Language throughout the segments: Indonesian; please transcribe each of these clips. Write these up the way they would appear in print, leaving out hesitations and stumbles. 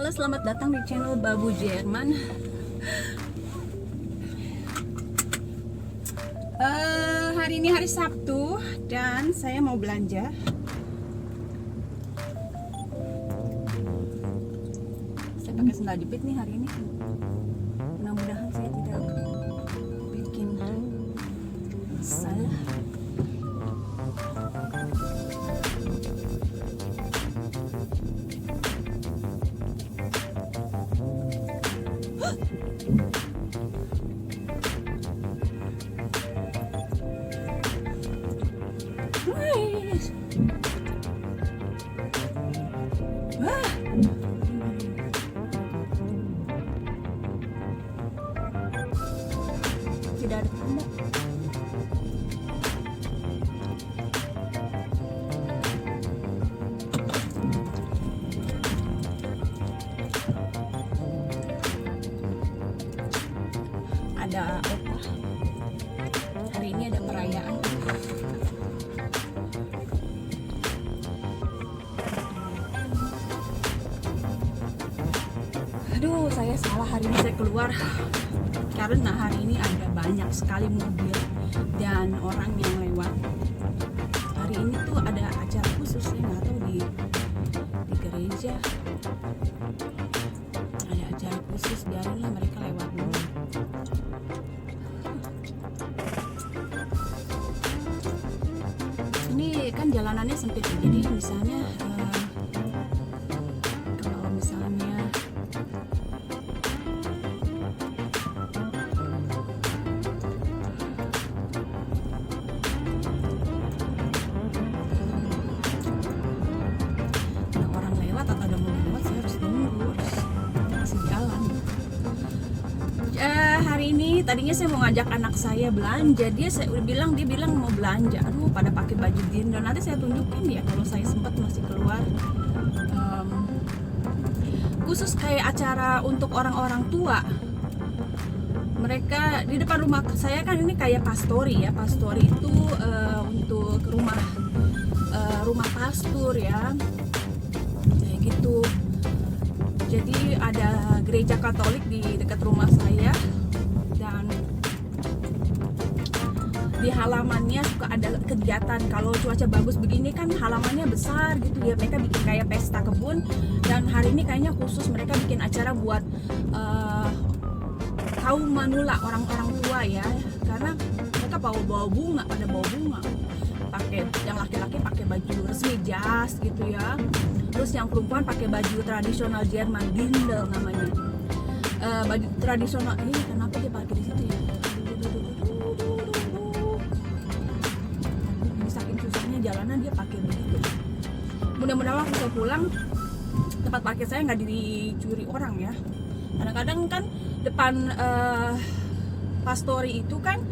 Halo, selamat datang di channel Babu Jerman. Hari ini hari Sabtu dan saya mau belanja. Saya pakai sandal jepit nih hari ini. Mudah-mudahan saya tidak bikin salah. Tidak ada tanda. Ada apa? Hari ini ada perayaan. Aduh, saya salah, hari ini saya keluar karena hari ini ada banyak sekali mobil dan orang yang lewat. Hari ini tuh ada acara khusus, saya nggak tahu di gereja ada acara khusus, biarinlah mereka lewat dulu. Ini kan jalanannya sempit, jadi misalnya kalau misalnya ada orang lewat atau ada mobil lewat, saya harus nunggu, harus kasih jalan. Hari ini tadinya saya mau ngajak anak saya belanja, dia bilang mau belanja. Aduh, pada pakai baju dinner. Nanti saya tunjukin ya kalau saya sempat masih keluar. Khusus kayak acara untuk orang-orang tua. Mereka di depan rumah saya kan ini kayak pastori ya. Pastori itu untuk rumah pastor ya. Kayak gitu. Jadi ada gereja Katolik di dekat rumah saya dan di halamannya suka ada kegiatan. Kalau cuaca bagus begini kan halamannya besar gitu ya, mereka bikin kayak pesta kebun. Dan hari ini kayaknya khusus mereka bikin acara buat kaum manula, orang-orang tua ya, karena mereka bawa bunga, pakai, yang laki-laki pakai baju resmi jas gitu ya, terus yang perempuan pakai baju tradisional Jerman, Dirndl namanya. Baju tradisional ini kenapa dia pakai di situ ya? Saking susahnya jalanan dia pakai begitu. Mudah-mudahan waktu saya pulang tempat parkir saya nggak dicuri orang ya. Kadang-kadang kan depan pastori itu kan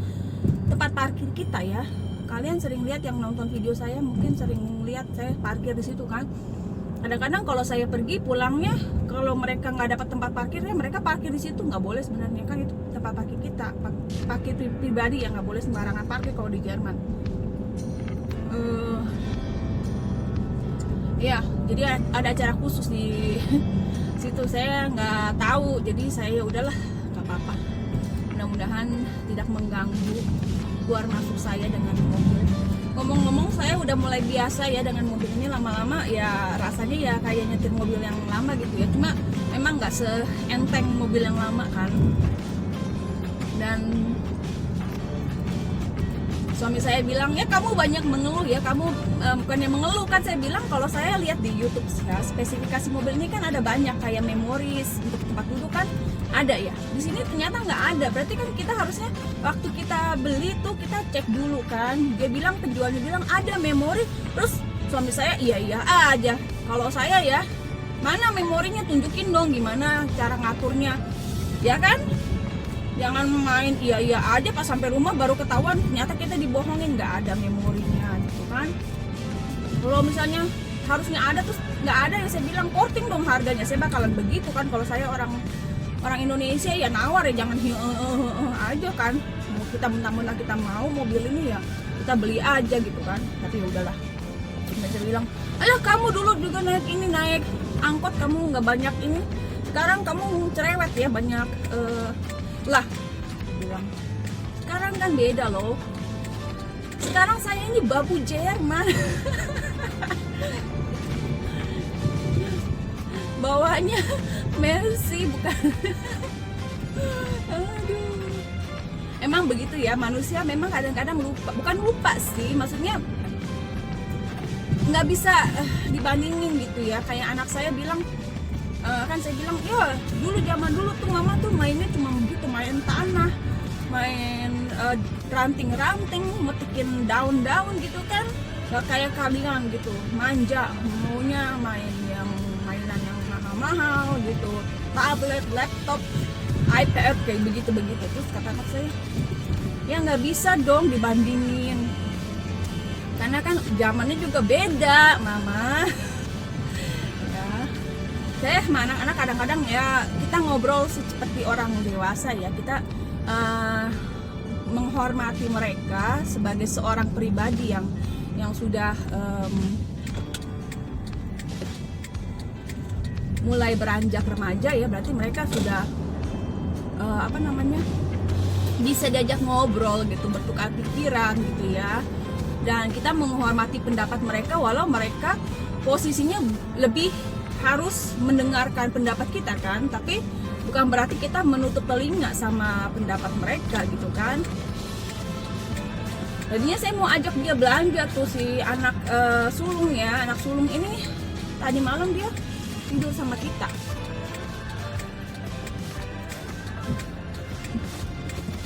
tempat parkir kita ya. Kalian sering lihat yang nonton video saya, mungkin sering lihat saya parkir di situ kan. Kadang-kadang kalau saya pergi pulangnya, kalau mereka nggak dapat tempat parkirnya, mereka parkir di situ. Nggak boleh sebenarnya, kan itu tempat parkir kita, parkir pribadi yang nggak boleh sembarangan parkir kalau di Jerman. Ya, jadi ada acara khusus di situ. Saya nggak tahu, jadi saya udahlah, nggak apa-apa. Mudah-mudahan tidak mengganggu keluar masuk saya dengan mobil. Ngomong-ngomong, saya udah mulai biasa ya dengan mobil ini. Lama-lama ya rasanya ya kayak nyetir mobil yang lama gitu ya. Cuma memang nggak seenteng mobil yang lama kan. Dan suami saya bilang, ya kamu banyak mengeluh ya, kamu bukannya mengeluh kan, saya bilang kalau saya lihat di YouTube ya, spesifikasi mobil ini kan ada banyak kayak memoris untuk tempat duduk kan ada ya. Di sini ternyata nggak ada. Berarti kan kita harusnya waktu kita beli tuh kita cek dulu kan. Dia bilang, penjualnya bilang ada memori. Terus suami saya iya aja. Kalau saya ya, mana memorinya, tunjukin dong gimana cara ngaturnya. Ya kan? Jangan main iya aja pas sampai rumah baru ketahuan ternyata kita dibohongin, nggak ada memorinya gitu kan. Kalau misalnya harusnya ada terus nggak ada, ya saya bilang porting dong harganya. Saya bakalan begitu kan kalau saya orang Indonesia ya, nawar ya, jangan aja kan. Mau kita mentang-mentang kita mau mobil ini ya kita beli aja gitu kan. Tapi ya udahlah. Saya bilang, alah kamu dulu juga naik angkot, kamu nggak banyak ini sekarang kamu cerewet ya, banyak lah bilang. Sekarang kan beda loh. Sekarang saya ini babu Jerman. Bawahnya Messi bukan. Aduh. Emang begitu ya, manusia memang kadang-kadang lupa. Bukan lupa sih, maksudnya nggak bisa dibandingin gitu ya. Kayak anak saya bilang, kan saya bilang, ya dulu zaman dulu tuh mama tuh mainnya cuma begitu, main tanah, main ranting-ranting, metikin daun-daun gitu kan. Gak kayak kalian gitu, manja, maunya mainan yang mahal-mahal gitu, tablet, laptop, iPad kayak begitu-begitu. Terus kata anak saya, ya nggak bisa dong dibandingin, karena kan zamannya juga beda mama. Ya, saya sama anak-anak kadang-kadang ya kita ngobrol seperti orang dewasa ya, kita menghormati mereka sebagai seorang pribadi yang sudah mulai beranjak remaja ya, berarti mereka sudah bisa diajak ngobrol gitu, bertukar pikiran gitu ya. Dan kita menghormati pendapat mereka walau mereka posisinya lebih harus mendengarkan pendapat kita kan, tapi bukan berarti kita menutup telinga sama pendapat mereka gitu kan. Jadinya saya mau ajak dia belanja tuh, si anak sulung ya, anak sulung ini tadi malam dia tidur sama kita.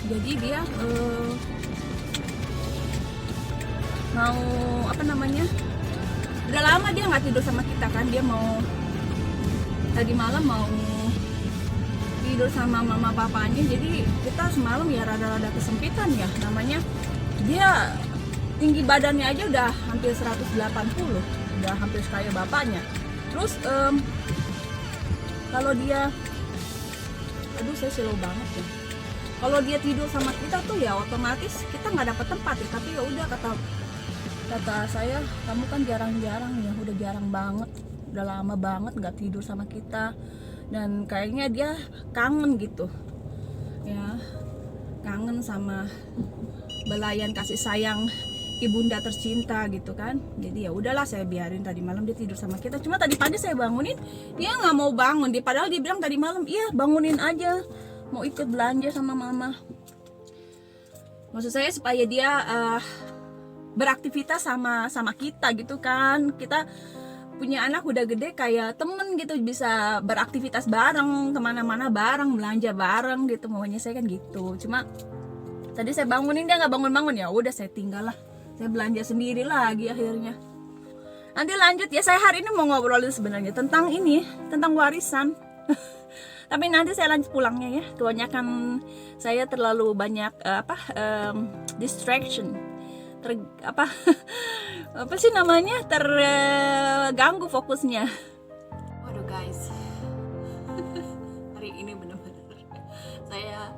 Jadi dia mau udah lama dia nggak tidur sama kita kan, dia mau tadi malam mau tidur sama mama papanya. Jadi kita semalam ya rada-rada kesempitan ya, namanya dia tinggi badannya aja udah hampir 180, udah hampir kayak bapaknya. Terus kalau dia, aduh saya slow banget ya, kalau dia tidur sama kita tuh ya otomatis kita nggak dapat tempat ya. Tapi ya udah, kata saya, kamu kan jarang-jarang ya, udah jarang banget, udah lama banget nggak tidur sama kita, dan kayaknya dia kangen gitu ya, kangen sama belayan kasih sayang ibunda tercinta gitu kan. Jadi ya udahlah, saya biarin. Tadi malam dia tidur sama kita, cuma tadi pagi saya bangunin dia nggak mau bangun. Padahal dia bilang tadi malam, iya bangunin aja, mau ikut belanja sama mama. Maksud saya supaya dia beraktivitas sama kita gitu kan. Kita punya anak udah gede kayak temen gitu, bisa beraktivitas bareng, kemana-mana bareng, belanja bareng gitu, maunya saya kan gitu. Cuma tadi saya bangunin dia nggak bangun-bangun, ya udah saya tinggal lah, saya belanja sendiri lagi akhirnya. Nanti lanjut ya, saya hari ini mau ngobrolin sebenarnya tentang warisan. Tapi nanti saya lanjut pulangnya ya, kebanyakan saya terlalu banyak distraction, apa sih namanya, terganggu fokusnya. Waduh guys, hari ini benar-benar saya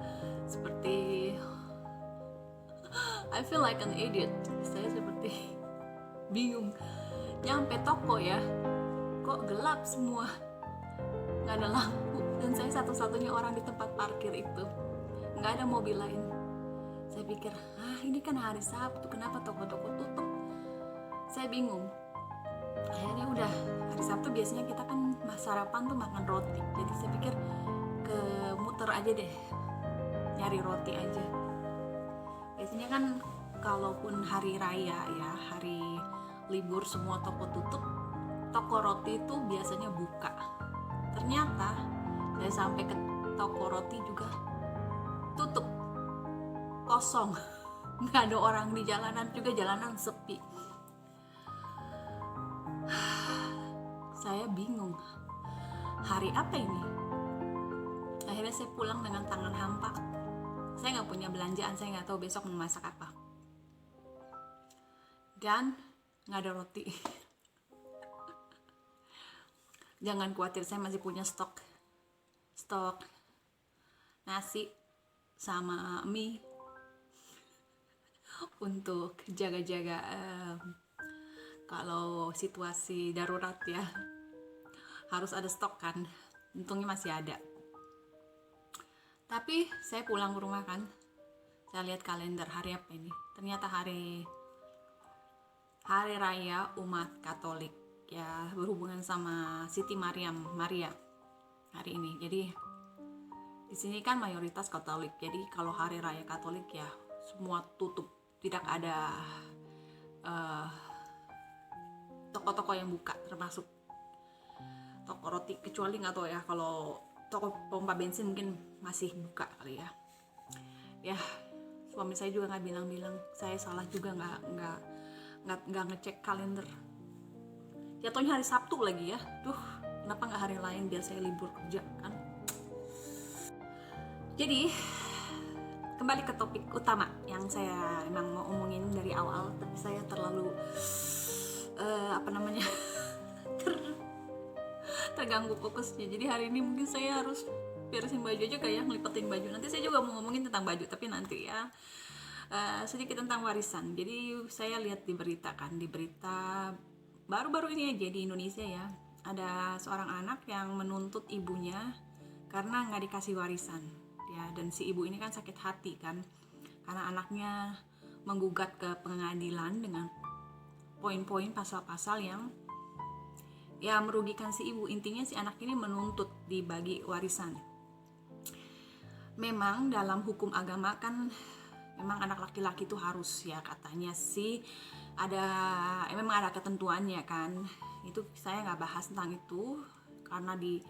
seperti I feel like an idiot. Saya seperti bingung. Nyampe toko ya, kok gelap semua, nggak ada lampu, dan saya satu-satunya orang di tempat parkir itu, nggak ada mobil lain. Saya pikir, ini kan hari Sabtu, kenapa toko-toko tutup? Saya bingung. Akhirnya udah, hari Sabtu biasanya kita kan sarapan tuh makan roti. Jadi saya pikir ke muter aja deh, nyari roti aja. Biasanya kan kalaupun hari raya ya, hari libur semua toko tutup, toko roti itu biasanya buka. Ternyata saya sampai ke toko roti juga tutup, kosong, nggak ada orang di jalanan juga, jalanan sepi. Saya bingung, hari apa ini? Akhirnya saya pulang dengan tangan hampa. Saya nggak punya belanjaan, saya nggak tahu besok mau masak apa, dan nggak ada roti. Jangan khawatir, saya masih punya stok nasi sama mie untuk jaga-jaga kalau situasi darurat ya, harus ada stok kan. untungnya masih ada. Tapi saya pulang ke rumah kan, saya lihat kalender hari apa ini, ternyata hari raya umat Katolik ya, berhubungan sama Siti Maria hari ini. Jadi di sini kan mayoritas Katolik, jadi kalau hari raya Katolik ya semua tutup, tidak ada toko-toko yang buka, termasuk toko roti, kecuali nggak tahu ya kalau toko pompa bensin mungkin masih buka kali ya. Ya suami saya juga nggak bilang-bilang, saya salah juga nggak ngecek kalender. Jatuhnya hari Sabtu lagi ya, kenapa nggak hari lain biar saya libur kerja kan. Jadi kembali ke topik utama yang saya emang mau omongin dari awal, tapi saya terlalu terganggu fokusnya. Jadi hari ini mungkin saya harus beresin baju aja, kayak ngelipetin baju. Nanti saya juga mau ngomongin tentang baju, tapi nanti ya. Sedikit tentang warisan. Jadi saya lihat di berita baru-baru ini aja di Indonesia ya, ada seorang anak yang menuntut ibunya karena nggak dikasih warisan ya, dan si ibu ini kan sakit hati kan karena anaknya menggugat ke pengadilan dengan poin-poin pasal-pasal yang ya merugikan si ibu. Intinya si anak ini menuntut dibagi warisan. Memang dalam hukum agama kan memang anak laki-laki itu harus ya, katanya sih memang ada ketentuannya kan. Itu saya nggak bahas tentang itu karena di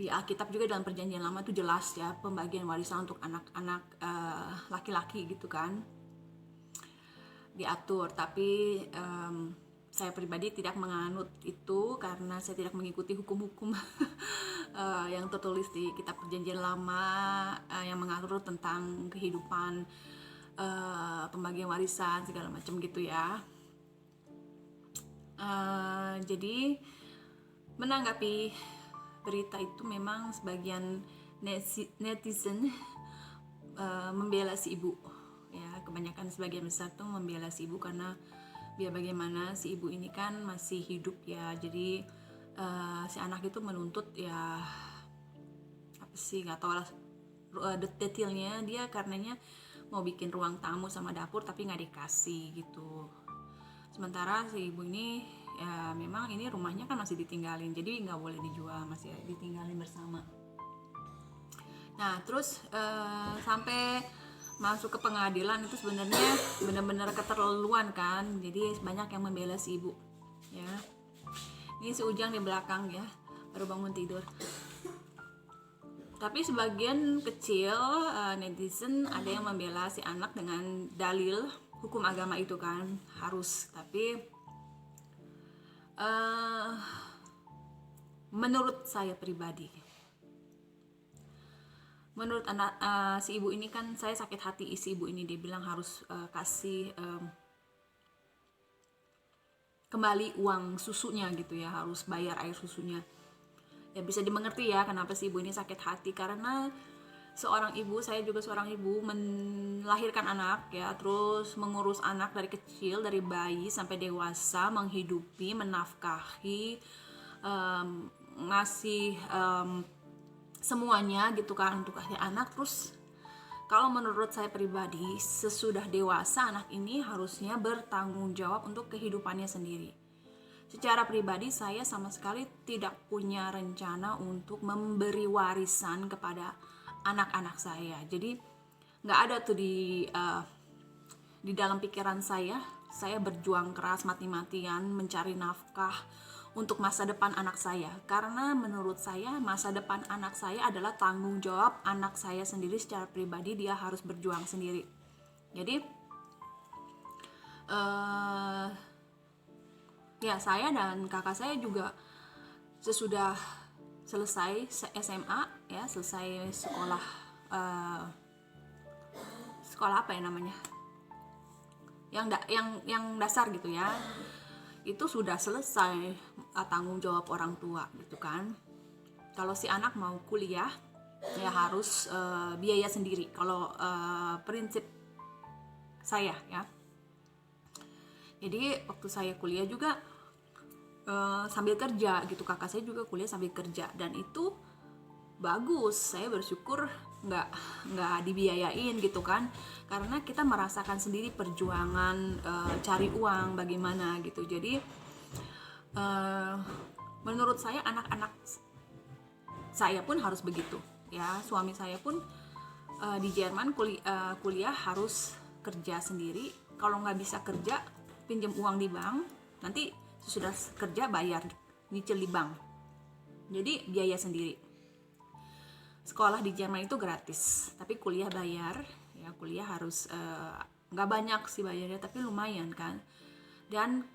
Alkitab juga dalam Perjanjian Lama itu jelas ya pembagian warisan untuk anak-anak laki-laki gitu kan diatur. Tapi saya pribadi tidak menganut itu karena saya tidak mengikuti hukum-hukum yang tertulis di Kitab Perjanjian Lama yang mengatur tentang kehidupan, pembagian warisan segala macam gitu ya. Jadi menanggapi berita itu, memang sebagian netizen membela si ibu ya, kebanyakan sebagian besar tuh membela si ibu karena biar bagaimana si ibu ini kan masih hidup ya. Jadi si anak itu menuntut ya apa sih, nggak tahu lah detailnya, dia karenanya mau bikin ruang tamu sama dapur tapi nggak dikasih gitu. Sementara si ibu ini ya memang ini rumahnya kan masih ditinggalin, jadi nggak boleh dijual, masih ditinggalin bersama. Nah terus sampai masuk ke pengadilan itu sebenarnya benar-benar keterlaluan kan. Jadi banyak yang membela si ibu ya. Ini si Ujang di belakang ya, baru bangun tidur. Tapi sebagian kecil netizen ada yang membela si anak dengan dalil hukum agama itu kan harus. Tapi menurut saya pribadi, menurut anak si ibu ini kan, saya sakit hati si ibu ini. Dia bilang harus kasih kembali uang susunya gitu ya, harus bayar air susunya. Ya bisa dimengerti ya kenapa si ibu ini sakit hati, karena seorang ibu, saya juga seorang ibu, melahirkan anak ya, terus mengurus anak dari kecil, dari bayi sampai dewasa, menghidupi, menafkahi, ngasih semuanya gitu kan untuk kasih anak. Terus kalau menurut saya pribadi, sesudah dewasa anak ini harusnya bertanggung jawab untuk kehidupannya sendiri. Secara pribadi saya sama sekali tidak punya rencana untuk memberi warisan kepada anak-anak saya. Jadi nggak ada tuh di dalam pikiran saya. Saya berjuang keras mati-matian mencari nafkah untuk masa depan anak saya, karena menurut saya masa depan anak saya adalah tanggung jawab anak saya sendiri. Secara pribadi dia harus berjuang sendiri. Jadi ya saya dan kakak saya juga sesudah selesai SMA ya, selesai sekolah apa ya namanya, yang dasar gitu ya, itu sudah selesai tanggung jawab orang tua gitu kan. Kalau si anak mau kuliah ya harus biaya sendiri. Kalau prinsip saya ya. Jadi waktu saya kuliah juga sambil kerja gitu. Kakak saya juga kuliah sambil kerja, dan itu bagus. Saya bersyukur nggak dibiayain gitu kan, karena kita merasakan sendiri perjuangan cari uang bagaimana gitu. Jadi menurut saya anak-anak saya pun harus begitu ya. Suami saya pun di Jerman kuliah harus kerja sendiri. Kalau nggak bisa kerja, pinjam uang di bank, nanti sesudah kerja bayar nyicil di bank. Jadi biaya sendiri. Sekolah di Jerman itu gratis, tapi kuliah bayar ya. Kuliah harus nggak banyak sih bayarnya, tapi lumayan kan. Dan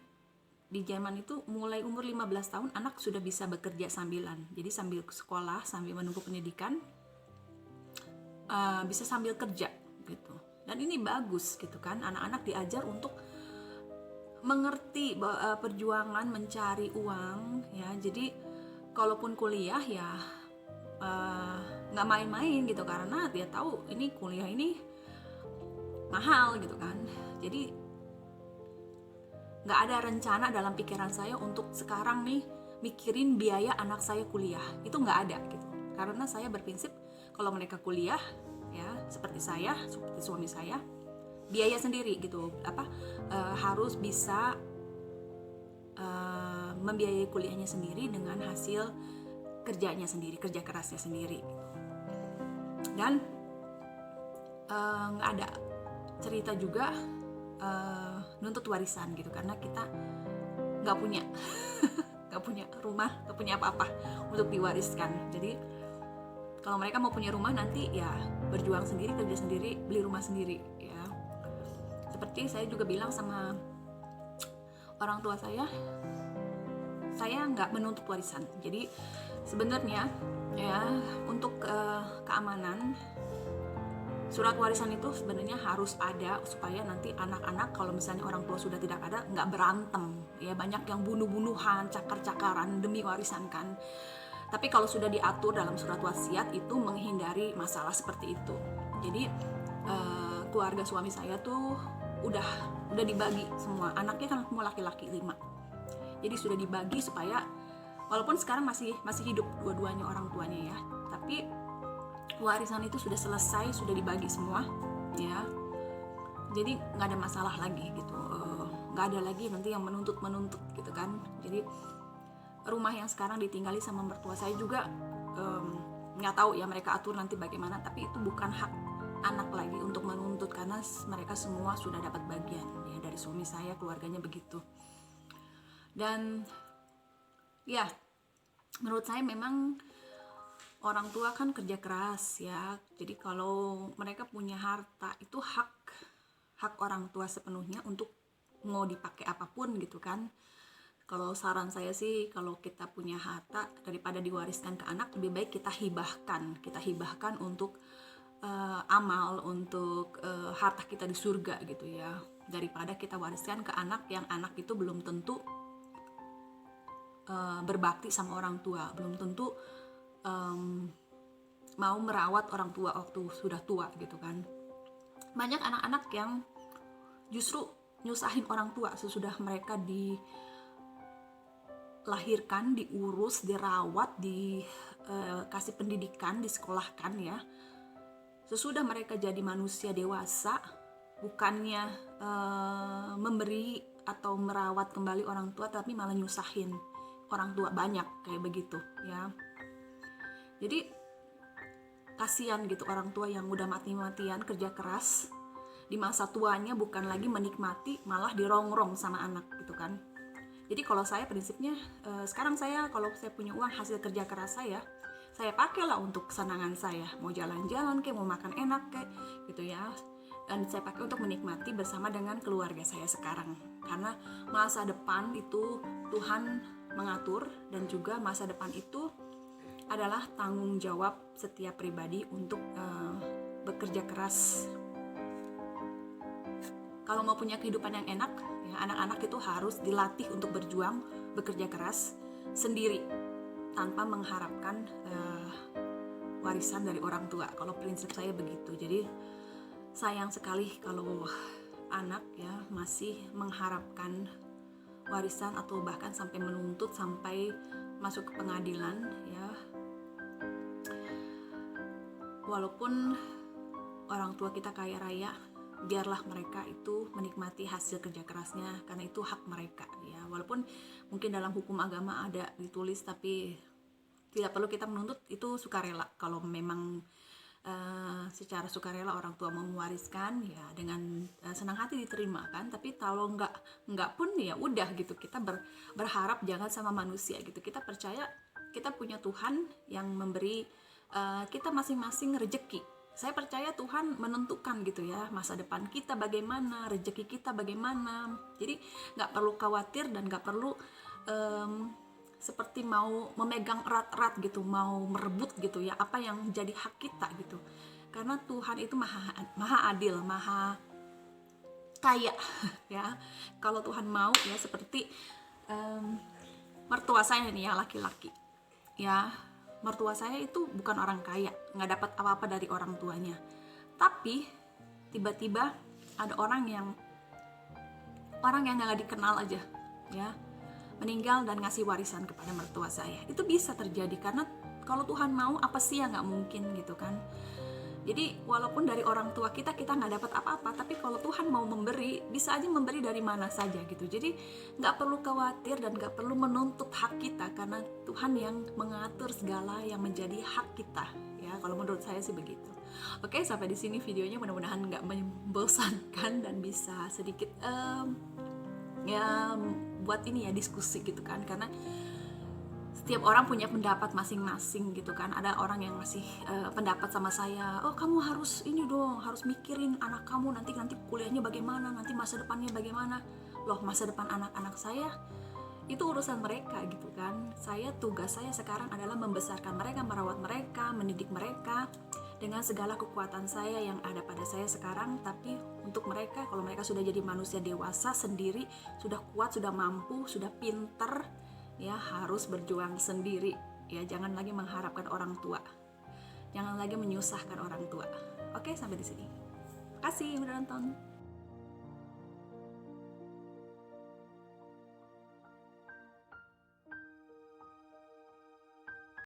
di Jerman itu mulai umur 15 tahun anak sudah bisa bekerja sambilan. Jadi sambil sekolah, sambil menunggu pendidikan, bisa sambil kerja gitu. Dan ini bagus gitu kan, anak-anak diajar untuk mengerti perjuangan mencari uang ya. Jadi kalaupun kuliah ya nggak main-main gitu, karena dia tahu ini kuliah ini mahal gitu kan. Jadi nggak ada rencana dalam pikiran saya untuk sekarang nih mikirin biaya anak saya kuliah, itu nggak ada gitu. Karena saya berprinsip kalau mereka kuliah ya seperti suami saya, biaya sendiri gitu, harus bisa membiayai kuliahnya sendiri dengan hasil kerjanya sendiri, kerja kerasnya sendiri gitu. Dan nggak ada cerita juga nuntut warisan gitu, karena kita nggak punya nggak punya rumah, nggak punya apa-apa untuk diwariskan. Jadi kalau mereka mau punya rumah nanti ya berjuang sendiri, kerja sendiri, beli rumah sendiri ya. Seperti saya juga bilang sama orang tua saya nggak menuntut warisan. Jadi sebenarnya ya untuk keamanan, surat warisan itu sebenarnya harus ada supaya nanti anak-anak kalau misalnya orang tua sudah tidak ada nggak berantem ya. Banyak yang bunuh-bunuhan, cakar-cakaran demi warisan kan. Tapi kalau sudah diatur dalam surat wasiat itu menghindari masalah seperti itu. Jadi keluarga suami saya tuh udah dibagi semua. Anaknya kan semua laki-laki 5. Jadi sudah dibagi supaya walaupun sekarang masih hidup dua-duanya orang tuanya ya, tapi warisan itu sudah selesai, sudah dibagi semua ya. Jadi nggak ada masalah lagi gitu. Nggak ada lagi nanti yang menuntut gitu kan. Jadi rumah yang sekarang ditinggali sama mertua saya juga nggak tahu ya mereka atur nanti bagaimana, tapi itu bukan hak anak lagi untuk menuntut, karena mereka semua sudah dapat bagian ya dari suami saya, keluarganya begitu. Dan ya menurut saya memang orang tua kan kerja keras ya, jadi kalau mereka punya harta itu hak orang tua sepenuhnya untuk mau dipakai apapun gitu kan. Kalau saran saya sih, kalau kita punya harta, daripada diwariskan ke anak, lebih baik kita hibahkan untuk amal, untuk harta kita di surga gitu ya, daripada kita wariskan ke anak yang anak itu belum tentu berbakti sama orang tua, belum tentu mau merawat orang tua waktu sudah tua gitu kan. Banyak anak-anak yang justru nyusahin orang tua sesudah mereka dilahirkan, diurus, dirawat, dikasih pendidikan, disekolahkan ya. Sesudah mereka jadi manusia dewasa, bukannya memberi atau merawat kembali orang tua, tapi malah nyusahin orang tua. Banyak kayak begitu ya. Jadi kasihan gitu orang tua yang udah mati-matian kerja keras, di masa tuanya bukan lagi menikmati, malah dirongrong sama anak gitu kan. Jadi kalau saya prinsipnya sekarang saya kalau saya punya uang hasil kerja keras saya pakailah untuk kesenangan saya, mau jalan-jalan kayak, mau makan enak kayak gitu ya. Dan saya pakai untuk menikmati bersama dengan keluarga saya sekarang, karena masa depan itu Tuhan mengatur, dan juga masa depan itu adalah tanggung jawab setiap pribadi untuk bekerja keras. Kalau mau punya kehidupan yang enak ya, anak-anak itu harus dilatih untuk berjuang, bekerja keras sendiri tanpa mengharapkan warisan dari orang tua. Kalau prinsip saya begitu. Jadi sayang sekali kalau anak ya masih mengharapkan warisan atau bahkan sampai menuntut sampai masuk ke pengadilan ya. Walaupun orang tua kita kaya raya, biarlah mereka itu menikmati hasil kerja kerasnya karena itu hak mereka ya. Walaupun mungkin dalam hukum agama ada ditulis, tapi tidak perlu kita menuntut, itu sukarela. Kalau memang secara sukarela orang tua mau mewariskan ya dengan senang hati diterima kan. Tapi kalau nggak pun ya udah gitu, kita berharap jangan sama manusia gitu. Kita percaya kita punya Tuhan yang memberi kita masing-masing rejeki. Saya percaya Tuhan menentukan gitu ya masa depan kita bagaimana, rejeki kita bagaimana. Jadi nggak perlu khawatir dan nggak perlu seperti mau memegang erat-erat gitu, mau merebut gitu ya apa yang jadi hak kita gitu. Karena Tuhan itu maha adil, maha kaya ya. Kalau Tuhan mau ya seperti mertua saya nih ya, laki-laki ya. Mertua saya itu bukan orang kaya, nggak dapat apa-apa dari orang tuanya. Tapi tiba-tiba ada orang yang nggak dikenal aja ya, meninggal dan ngasih warisan kepada mertua saya. Itu bisa terjadi karena kalau Tuhan mau, apa sih yang nggak mungkin gitu kan. Jadi walaupun dari orang tua kita nggak dapat apa-apa, tapi kalau Tuhan mau memberi, bisa aja memberi dari mana saja gitu. Jadi nggak perlu khawatir dan nggak perlu menuntut hak kita, karena Tuhan yang mengatur segala yang menjadi hak kita ya. Kalau menurut saya sih begitu. Oke, sampai di sini videonya, mudah-mudahan nggak membosankan dan bisa sedikit ya buat ini ya diskusi gitu kan. Karena setiap orang punya pendapat masing-masing gitu kan. Ada orang yang ngasih pendapat sama saya, oh kamu harus ini dong, harus mikirin anak kamu nanti kuliahnya bagaimana, nanti masa depannya bagaimana. Loh, masa depan anak-anak saya itu urusan mereka gitu kan. Tugas saya sekarang adalah membesarkan mereka, merawat mereka, mendidik mereka dengan segala kekuatan saya yang ada pada saya sekarang. Tapi untuk mereka, kalau mereka sudah jadi manusia dewasa sendiri, sudah kuat, sudah mampu, sudah pinter ya, harus berjuang sendiri ya. Jangan lagi mengharapkan orang tua, jangan lagi menyusahkan orang tua. Oke, sampai di sini. Terima kasih udah nonton.